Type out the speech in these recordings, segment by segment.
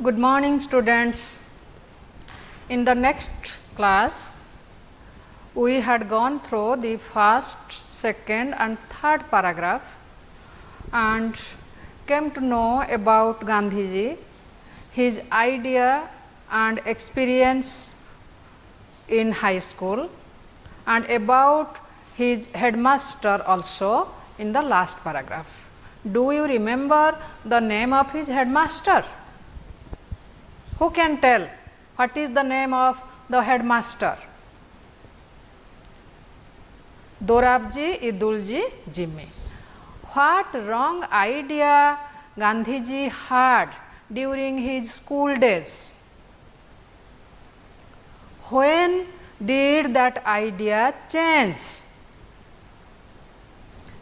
Good morning, students. In the next class, we had gone through the first, second and third paragraph and came to know about Gandhiji, his idea and experience in high school, and about his headmaster also in the last paragraph. Do you remember the name of his headmaster? Who can tell what is the name of the headmaster? Dorabji Idulji Jimmy. What wrong idea Gandhiji had during his school days? When did that idea change?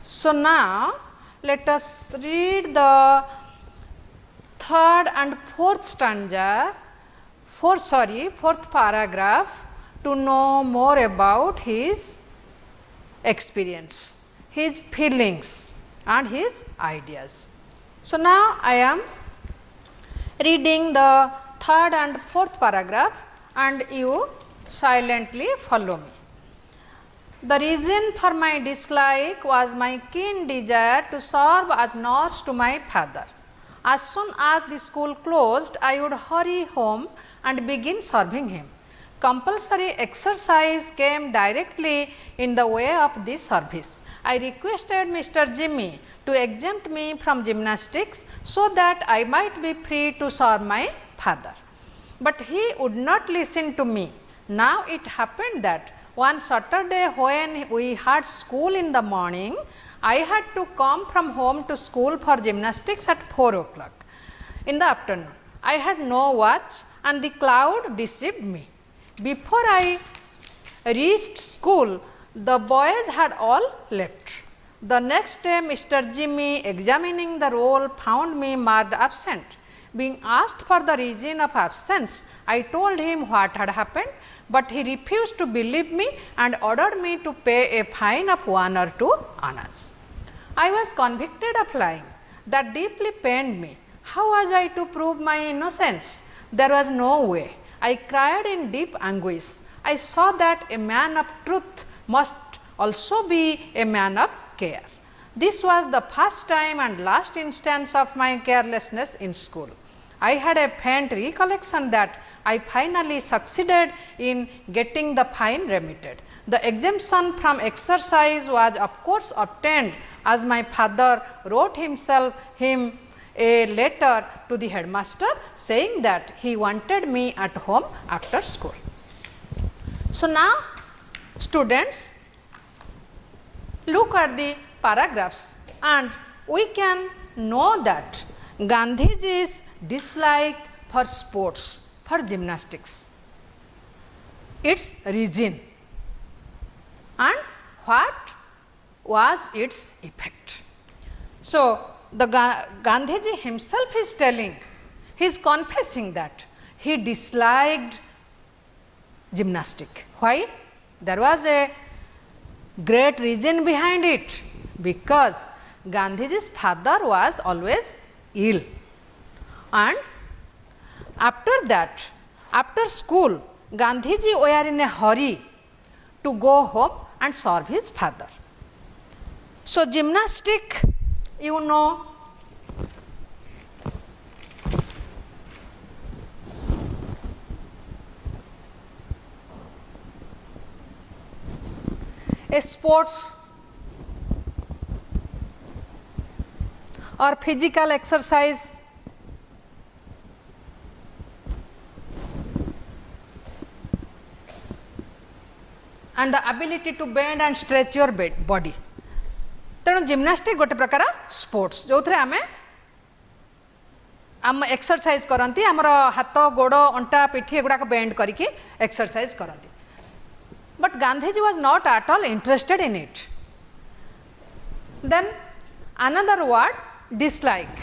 So now let us read the third and fourth stanza, fourth paragraph to know more about his experience, his feelings and his ideas. So now I am reading the third and fourth paragraph and you silently follow me. The reason for my dislike was my keen desire to serve as nurse to my father. As soon as the school closed, I would hurry home and begin serving him. Compulsory exercise came directly in the way of this service. I requested Mr. Jimmy to exempt me from gymnastics so that I might be free to serve my father. But he would not listen to me. Now it happened that one Saturday when we had school in the morning, I had to come from home to school for gymnastics at 4 o'clock in the afternoon. I had no watch and the cloud deceived me. Before I reached school, the boys had all left. The next day, Mr. Jimmy, examining the roll, found me marked absent. Being asked for the reason of absence, I told him what had happened, but he refused to believe me and ordered me to pay a fine of 1 or 2 annas. I was convicted of lying. That deeply pained me. How was I to prove my innocence? There was no way. I cried in deep anguish. I saw that a man of truth must also be a man of care. This was the first time and last instance of my carelessness in school. I had a faint recollection that I finally succeeded in getting the fine remitted. The exemption from exercise was of course obtained as my father wrote him a letter to the headmaster saying that he wanted me at home after school. So now students, look at the paragraphs and we can know that Gandhiji's dislike for sports, for gymnastics, its reason and what was its effect. So the Gandhiji himself is telling, he is confessing that he disliked gymnastic. Why? There was a great reason behind it, because Gandhiji's father was always ill, and after that, after school, Gandhiji were in a hurry to go home and serve his father. So gymnastic, you know, a sports or physical exercise and the ability to bend and stretch your body. तेणु gymnastic गोटे प्रकार sports जो थे आमे आम exercise करती आमर हाथ गोड़ अंटा पिठी एगुड़ाक बेंड करके एक्सरसाइज करती. But Gandhiji was not at all interested in it. Then another word, dislike.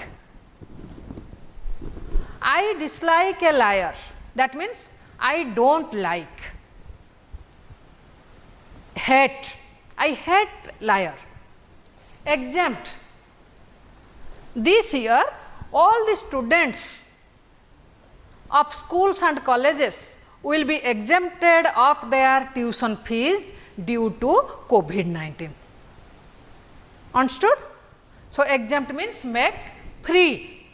I dislike a liar. That means I don't like. Hate. I hate liar. Exempt. This year all the students of schools and colleges will be exempted of their tuition fees due to COVID-19. Understood? So, exempt means make free.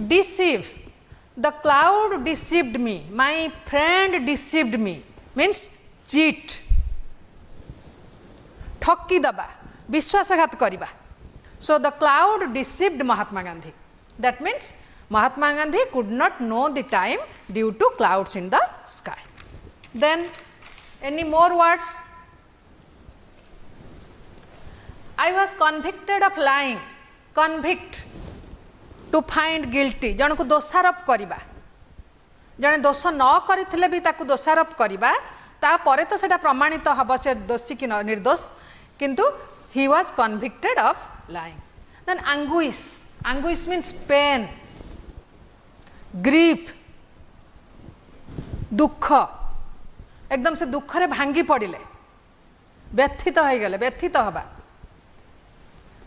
Deceive. The cloud deceived me, my friend deceived me means cheat. ठकी दबा विश्वासघात करिबा. So, the cloud deceived Mahatma Gandhi. That means Mahatma Gandhi could not know the time due to clouds in the sky. Then any more words? I was convicted of lying. Convict, to find guilty. जन को दोषारोप करिबा. जने दोष न करिथिले भी ताकू दोषारोप करिबा ता परे तो सेटा प्रमाणित हबो से दोषी कि निर्दोष किंतु he was convicted of lying. Then anguish. Anguish means pain, grief, दुख. एकदम से दुख रे भांगी पड़िले, व्यथित हो गले, व्यथित हबा.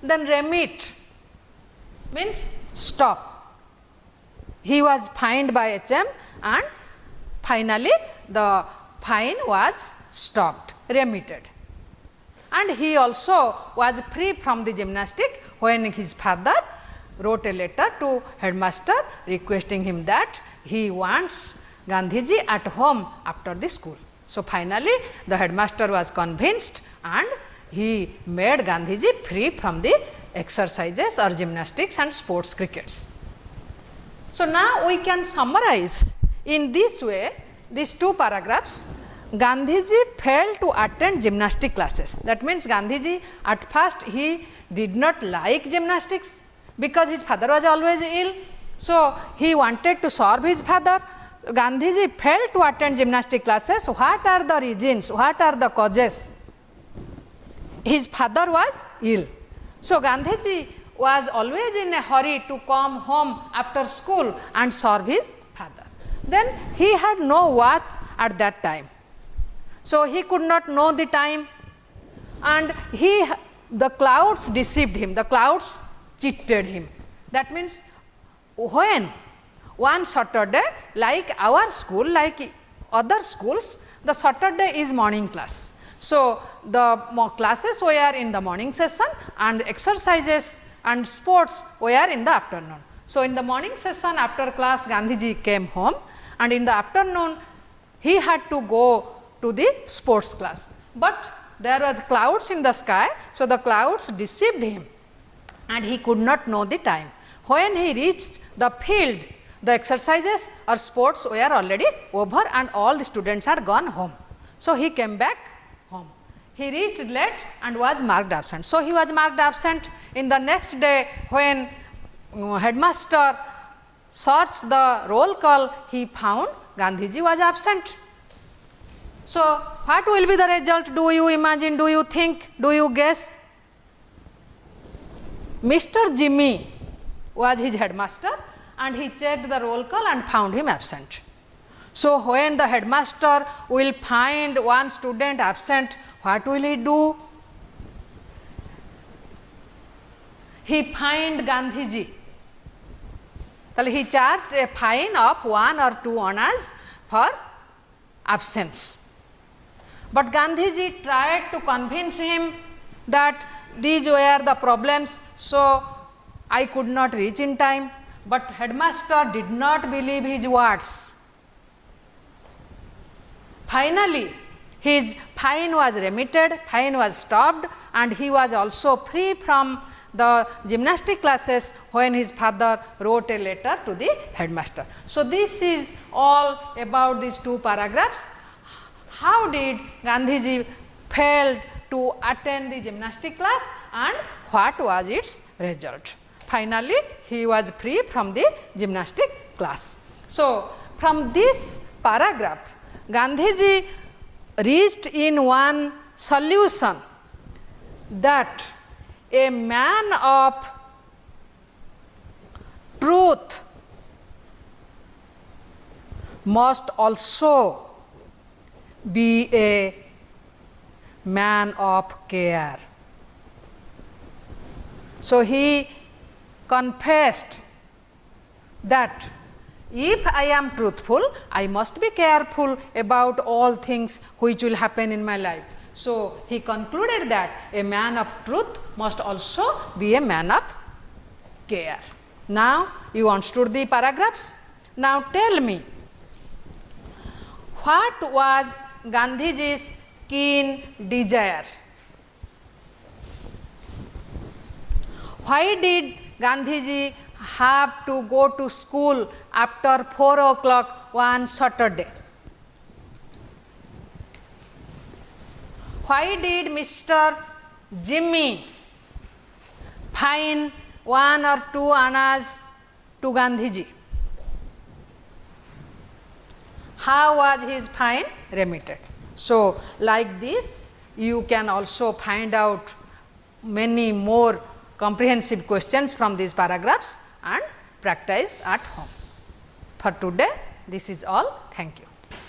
Then remit means stop. He was fined by HM and finally the fine was stopped, remitted. And he also was free from the gymnastic when his father wrote a letter to headmaster requesting him that he wants Gandhiji at home after the school. So, finally the headmaster was convinced and he made Gandhiji free from the exercises or gymnastics and sports crickets. So, now we can summarize in this way these two paragraphs. Gandhiji failed to attend gymnastic classes. That means Gandhiji at first he did not like gymnastics because his father was always ill. So, he wanted to serve his father. Gandhiji failed to attend gymnastic classes. What are the reasons? What are the causes? His father was ill. So, Gandhiji was always in a hurry to come home after school and serve his father. Then he had no watch at that time. So, he could not know the time and the clouds deceived him, the clouds cheated him. That means when one Saturday, like our school, like other schools, the Saturday is morning class. So, the classes were in the morning session and exercises and sports were in the afternoon. So, in the morning session after class Gandhiji came home and in the afternoon he had to go to the sports class. But there was clouds in the sky, so the clouds deceived him and he could not know the time. When he reached the field, the exercises or sports were already over and all the students had gone home. So, he came back home. He reached late and was marked absent. So, he was marked absent. In the next day when headmaster searched the roll call, he found Gandhiji was absent. So, what will be the result? Do you imagine, do you think, do you guess? Mr. Jimmy was his headmaster and he checked the roll call and found him absent. So, when the headmaster will find one student absent, what will he do? He fined Gandhiji. He charged a fine of 1 or 2 annas for absence. But Gandhiji tried to convince him that these were the problems, so I could not reach in time. But headmaster did not believe his words. Finally, his fine was remitted, fine was stopped and he was also free from the gymnastic classes when his father wrote a letter to the headmaster. So, this is all about these two paragraphs. How did Gandhiji fail to attend the gymnastic class and what was its result? Finally, he was free from the gymnastic class. So, from this paragraph, Gandhiji reached in one solution that a man of truth must also be a man of care. So, he confessed that If I am truthful, I must be careful about all things which will happen in my life. So, he concluded that a man of truth must also be a man of care. Now, you understood the paragraphs. Now, tell me, what was Gandhiji's keen desire? Why did Gandhiji have to go to school after 4 o'clock one Saturday? Why did Mr. Jimmy fine 1 or 2 annas to Gandhiji? How was his fine remitted? So, like this, you can also find out many more comprehensive questions from these paragraphs and practice at home. For today, this is all. Thank you.